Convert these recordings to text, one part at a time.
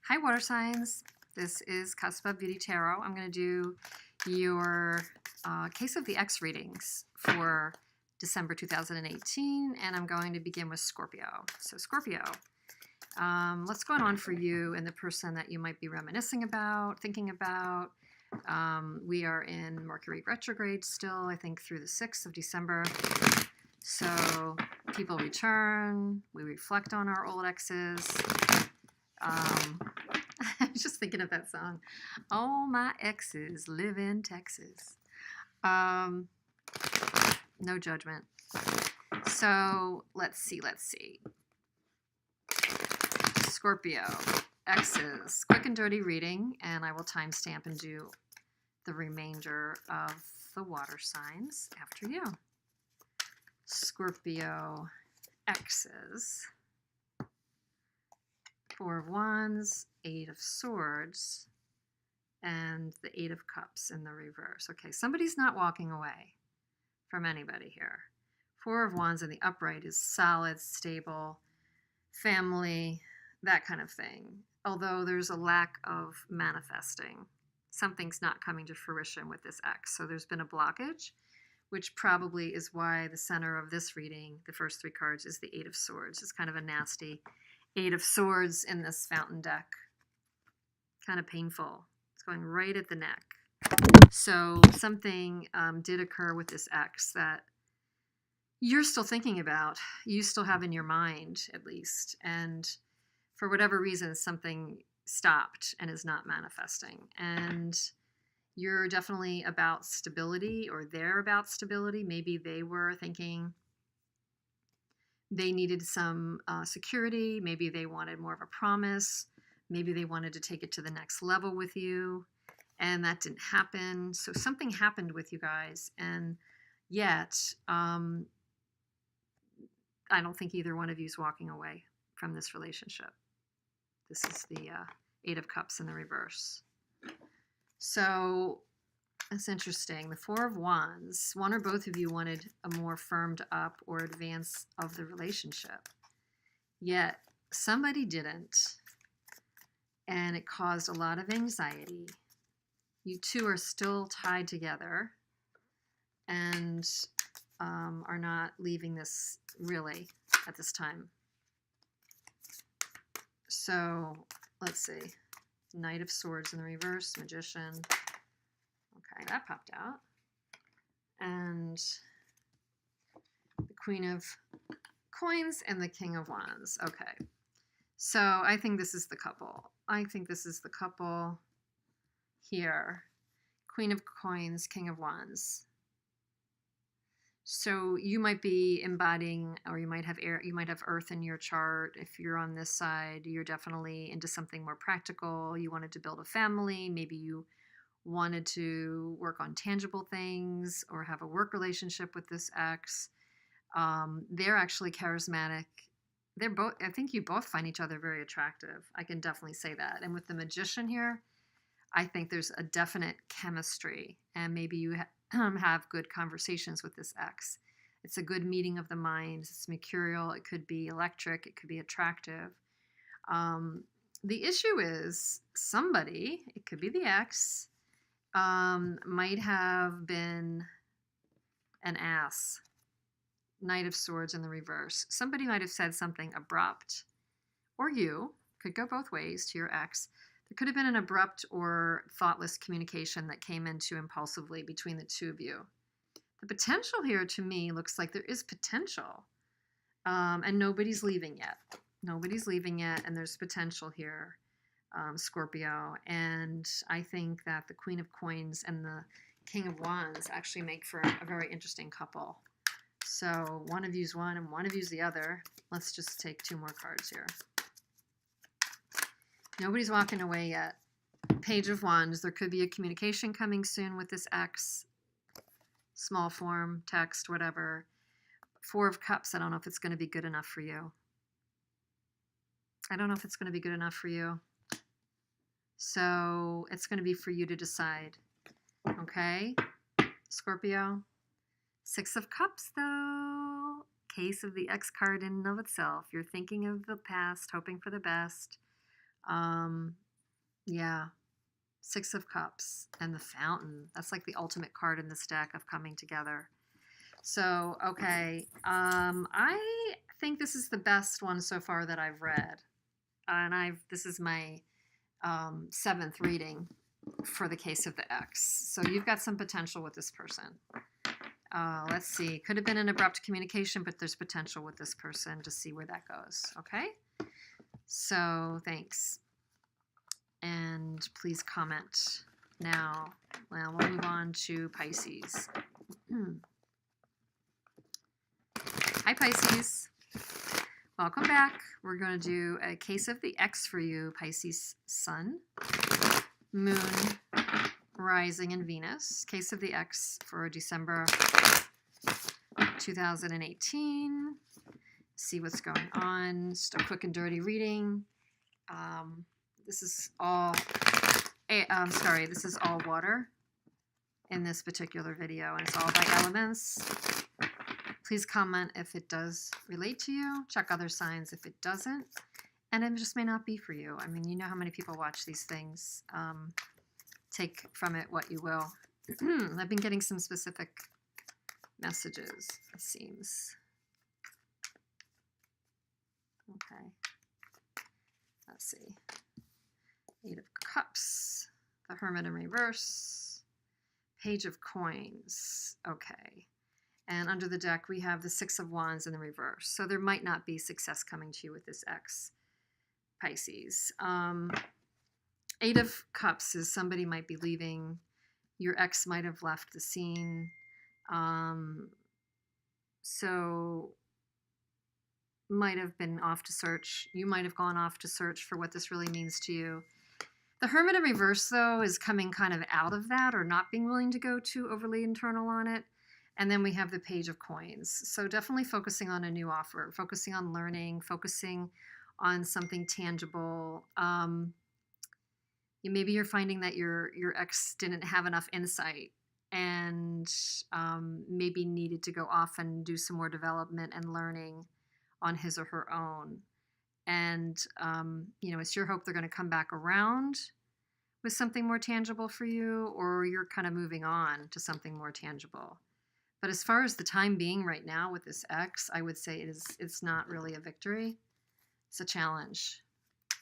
Hi, water signs. This is Cuspa Beauty Tarot. I'm going to do your Case of the X readings for December 2018, and I'm going to begin with Scorpio. So Scorpio, what's going on for you and the person that you might be reminiscing about, thinking about? We are in Mercury retrograde still, I think, through the 6th of December. So people return, we reflect on our old exes. I was just thinking of that song. All my exes live in Texas. No judgment. So let's see. Scorpio, exes, quick and dirty reading, and I will timestamp and do the remainder of the water signs after you. Scorpio, exes. 4 of Wands, 8 of Swords, and the 8 of Cups in the reverse. Okay, somebody's not walking away from anybody here. 4 of Wands in the upright is solid, stable, family, that kind of thing. Although there's a lack of manifesting. Something's not coming to fruition with this X. So there's been a blockage, which probably is why the center of this reading, the first 3 cards, is the 8 of Swords. It's kind of a nasty 8 of Swords in this fountain deck. Kind of painful. It's going right at the neck. So something did occur with this X that you're still thinking about. You still have in your mind, at least. And for whatever reason, something stopped and is not manifesting. And you're definitely about stability, or they're about stability. Maybe they were thinking they needed some security. Maybe they wanted more of a promise. Maybe they wanted to take it to the next level with you, and that didn't happen. So something happened with you guys, and yet I don't think either one of you is walking away from this relationship. This is the 8 of Cups in the reverse. So that's interesting. The 4 of Wands, one or both of you wanted a more firmed up or advance of the relationship. Yet somebody didn't, and it caused a lot of anxiety. You two are still tied together and are not leaving this really at this time. So let's see. Knight of Swords in the reverse, Magician. Okay, that popped out. And the Queen of Coins and the King of Wands. Okay. So I think this is the couple. I think this is the couple here. Queen of Coins, King of Wands. So you might be embodying, or you might have air, you might have earth in your chart. If you're on this side, you're definitely into something more practical. You wanted to build a family. Maybe you wanted to work on tangible things or have a work relationship with this ex. They're actually charismatic. They're both, I think you both find each other very attractive. I can definitely say that. And with the Magician here, I think there's a definite chemistry, and maybe you have good conversations with this ex. It's a good meeting of the minds. It's mercurial. It could be electric. It could be attractive. The issue is somebody, it could be the ex, might have been an ass. Knight of Swords in the reverse. Somebody might have said something abrupt, or you, could go both ways to your ex. There could have been an abrupt or thoughtless communication that came in too impulsively between the two of you. The potential here to me looks like there is potential, and nobody's leaving yet. Nobody's leaving yet, and there's potential here, Scorpio. And I think that the Queen of Coins and the King of Wands actually make for a very interesting couple. So one of you's one and one of you's the other. Let's just take 2 more cards here. Nobody's walking away yet. Page of Wands. There could be a communication coming soon with this ex. Small form, text, whatever. 4 of Cups. I don't know if it's going to be good enough for you. I don't know if it's going to be good enough for you. So it's going to be for you to decide. Okay, Scorpio? 6 of Cups, though. Case of the X card in and of itself. You're thinking of the past, hoping for the best. Yeah. Six of Cups and the Fountain. That's like the ultimate card in this deck of coming together. So, okay. I think this is the best one so far that I've read. And this is my 7th reading for the case of the X. So you've got some potential with this person. Let's see. Could have been an abrupt communication, but there's potential with this person to see where that goes. Okay? So thanks. And please comment now. Well, we'll move on to Pisces. Hi, Pisces. Welcome back. We're going to do a case of the X for you, Pisces Sun, Moon, Rising, and Venus. Case of the X for December 2018. See what's going on. Just a quick and dirty reading. This is all, this is all water in this particular video, and it's all by elements. Please comment if it does relate to you. Check other signs if it doesn't. And it just may not be for you. I mean, you know how many people watch these things. Take from it what you will. I've been getting some specific messages, it seems. Okay. Let's see. 8 of Cups, the Hermit in reverse, Page of Coins. Okay. And under the deck, we have the 6 of Wands in the reverse. So there might not be success coming to you with this X, Pisces. 8 of Cups is somebody might be leaving. Your ex might have left the scene. So might have been off to search. You might have gone off to search for what this really means to you. The Hermit in reverse, though, is coming kind of out of that or not being willing to go too overly internal on it. And then we have the Page of Coins. So definitely focusing on a new offer, focusing on learning, focusing on something tangible. Maybe you're finding that your ex didn't have enough insight and maybe needed to go off and do some more development and learning on his or her own. And, it's your hope they're going to come back around with something more tangible for you, or you're kind of moving on to something more tangible. But as far as the time being right now with this X, I would say it's not really a victory. It's a challenge.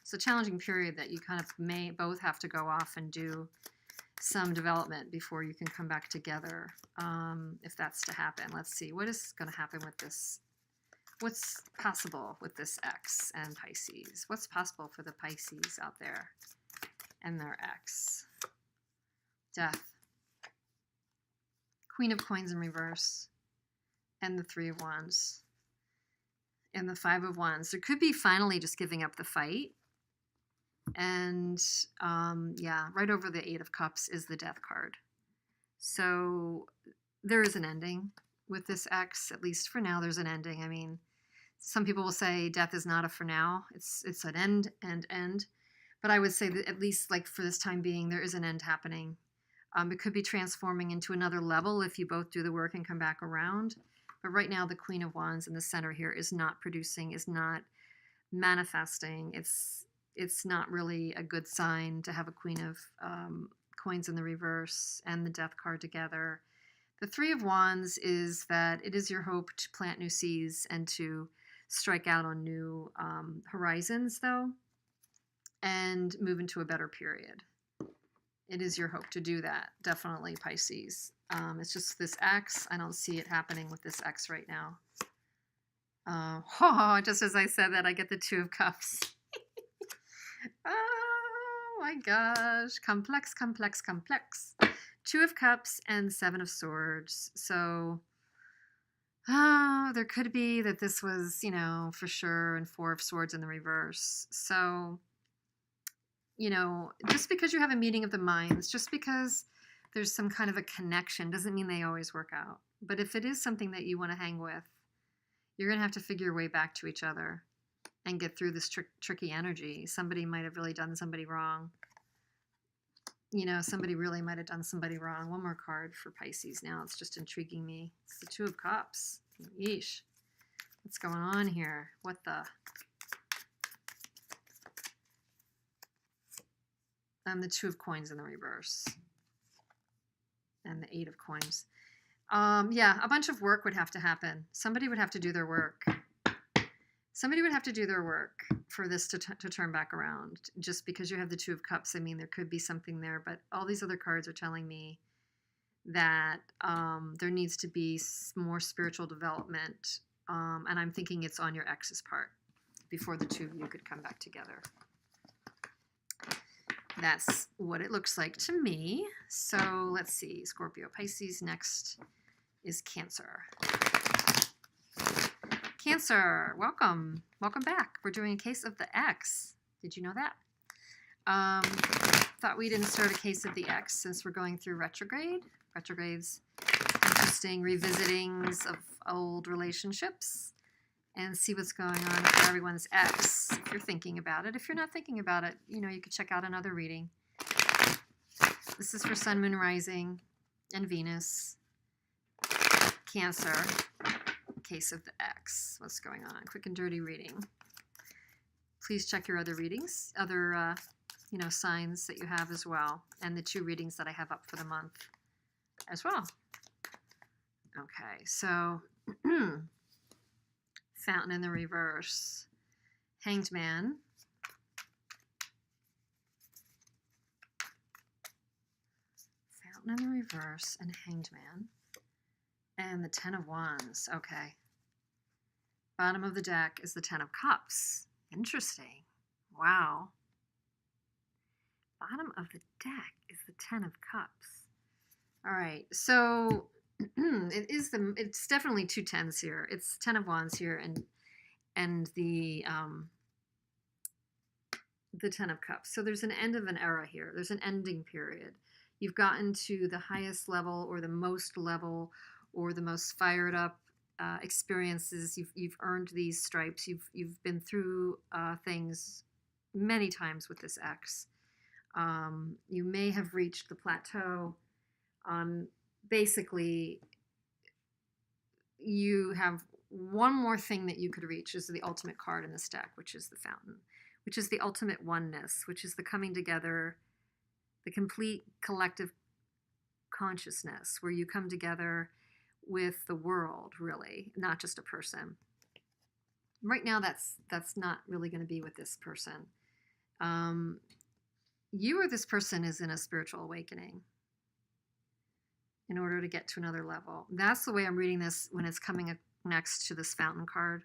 It's a challenging period that you kind of may both have to go off and do some development before you can come back together, if that's to happen. Let's see. What is going to happen with this? What's possible with this X and Pisces? What's possible for the Pisces out there and their X? Death. Queen of Coins in reverse. And the 3 of Wands. And the 5 of Wands. There could be finally just giving up the fight. And right over the 8 of Cups is the Death card. So there is an ending with this X. At least for now, there's an ending. I mean, some people will say death is not a for now. It's an end. But I would say that at least like for this time being, there is an end happening. It could be transforming into another level if you both do the work and come back around. But right now, the Queen of Wands in the center here is not producing, is not manifesting. It's not really a good sign to have a Queen of Coins in the reverse and the Death card together. The 3 of Wands is that it is your hope to plant new seeds and to strike out on new horizons, though, and move into a better period. It is your hope to do that, definitely, Pisces. It's just this X. I don't see it happening with this X right now. Just as I said that, I get the 2 of Cups. Oh my gosh. Complex. 2 of Cups and 7 of Swords. So there could be that this was, for sure, and 4 of Swords in the reverse. So, just because you have a meeting of the minds, just because there's some kind of a connection doesn't mean they always work out. But if it is something that you want to hang with, you're going to have to figure your way back to each other and get through this tricky energy. Somebody might have really done somebody wrong. Somebody really might have done somebody wrong. One more card for Pisces now. It's just intriguing me. It's the 2 of Cups. Yeesh. What's going on here? What the? And the Two of Coins in the reverse. And the Eight of Coins. Yeah, a bunch of work would have to happen. Somebody would have to do their work. Somebody would have to do their work for this to turn back around. Just because you have the Two of Cups, I mean, there could be something there, but all these other cards are telling me that there needs to be more spiritual development, and I'm thinking it's on your ex's part before the two of you could come back together. That's what it looks like to me. So let's see, Scorpio, Pisces, next is Cancer. Cancer, welcome. Welcome back. We're doing a case of the X. Did you know that? Thought we didn't start a case of the X since we're going through retrograde. Retrogrades, interesting revisitings of old relationships, and see what's going on for everyone's X. If you're thinking about it. If you're not thinking about it, you know, you could check out another reading. This is for Sun, Moon, Rising, and Venus. Cancer. Case of the X. What's going on? Quick and dirty reading. Please check your other readings, other you know, signs that you have as well, and the 2 readings that I have up for the month as well. Okay, so Fountain in the reverse, Hanged Man, Fountain in the reverse, and Hanged Man, and the 10 of Wands. Okay. Bottom of the deck is the 10 of Cups. Interesting. Wow. Bottom of the deck is the 10 of Cups. All right. So it's definitely 2 10s here. It's 10 of Wands here and the 10 of Cups. So there's an end of an era here. There's an ending period. You've gotten to the highest level or the most level or the most fired up experiences. You've earned these stripes. You've been through things many times with this X. You may have reached the plateau. Basically, you have one more thing that you could reach, is the ultimate card in this deck, which is the Fountain, which is the ultimate oneness, which is the coming together, the complete collective consciousness, where you come together with the world, really, not just a person. Right now, that's not really going to be with this person. You or this person is in a spiritual awakening in order to get to another level. That's the way I'm reading this when it's coming next to this Fountain card.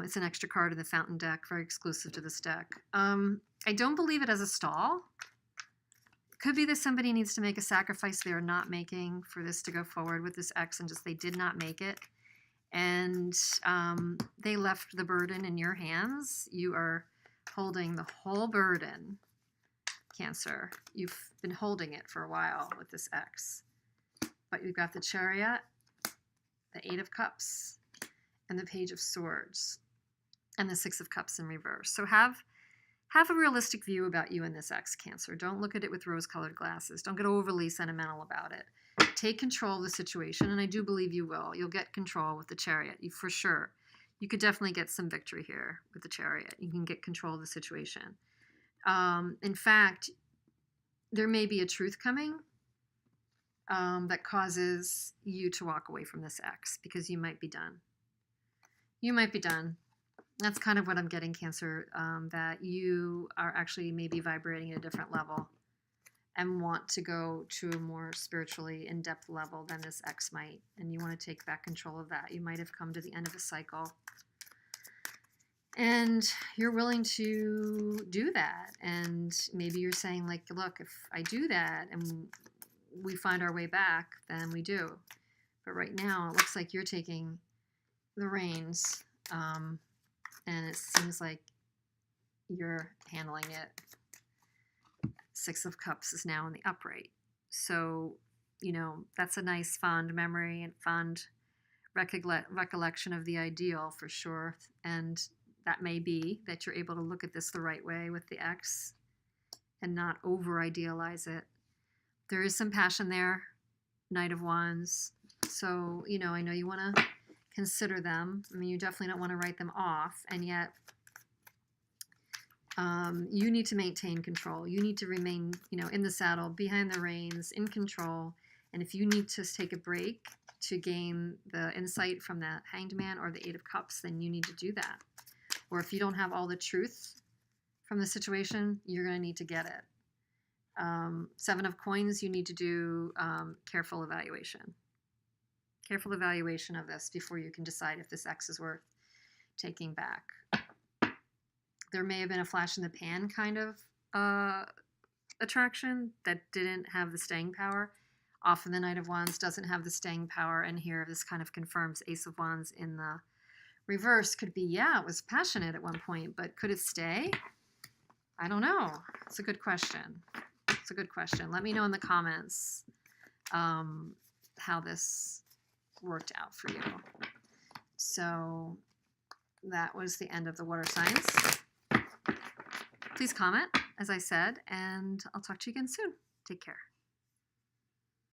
It's an extra card in the Fountain deck, very exclusive to this deck. I don't believe it as a stall. Could be that somebody needs to make a sacrifice they are not making for this to go forward with this X, and just they did not make it. And they left the burden in your hands. You are holding the whole burden, Cancer. You've been holding it for a while with this X. But you've got the Chariot, the 8 of Cups, and the Page of Swords, and the 6 of Cups in reverse. So have a realistic view about you and this X, Cancer. Don't look at it with rose-colored glasses. Don't get overly sentimental about it. Take control of the situation, and I do believe you will. You'll get control with the Chariot, for sure. You could definitely get some victory here with the Chariot. You can get control of the situation. In fact, there may be a truth coming that causes you to walk away from this X, because you might be done. You might be done. That's kind of what I'm getting, Cancer, that you are actually maybe vibrating at a different level and want to go to a more spiritually in-depth level than this X might, and you want to take back control of that. You might have come to the end of a cycle, and you're willing to do that. And maybe you're saying, like, look, if I do that and we find our way back, then we do. But right now, it looks like you're taking the reins, and it seems like you're handling it. 6 of Cups is now in the upright. So, you know, that's a nice fond memory and fond recollection of the ideal, for sure. And that may be that you're able to look at this the right way with the X and not over-idealize it. There is some passion there, Knight of Wands. So, you know, I know you want to consider them. I mean, you definitely don't want to write them off. And yet, You need to maintain control. You need to remain, in the saddle, behind the reins, in control. And if you need to take a break to gain the insight from that Hanged Man or the Eight of Cups, then you need to do that. Or if you don't have all the truth from the situation, you're going to need to get it. Seven of Coins, you need to do careful evaluation. Careful evaluation of this before you can decide if this X is worth taking back. There may have been a flash in the pan kind of attraction that didn't have the staying power. Often the Knight of Wands doesn't have the staying power, and here this kind of confirms Ace of Wands in the reverse could be, yeah, it was passionate at one point, but could it stay? I don't know. It's a good question. It's a good question. Let me know in the comments how this worked out for you. So that was the end of the water signs. Please comment, as I said, and I'll talk to you again soon. Take care.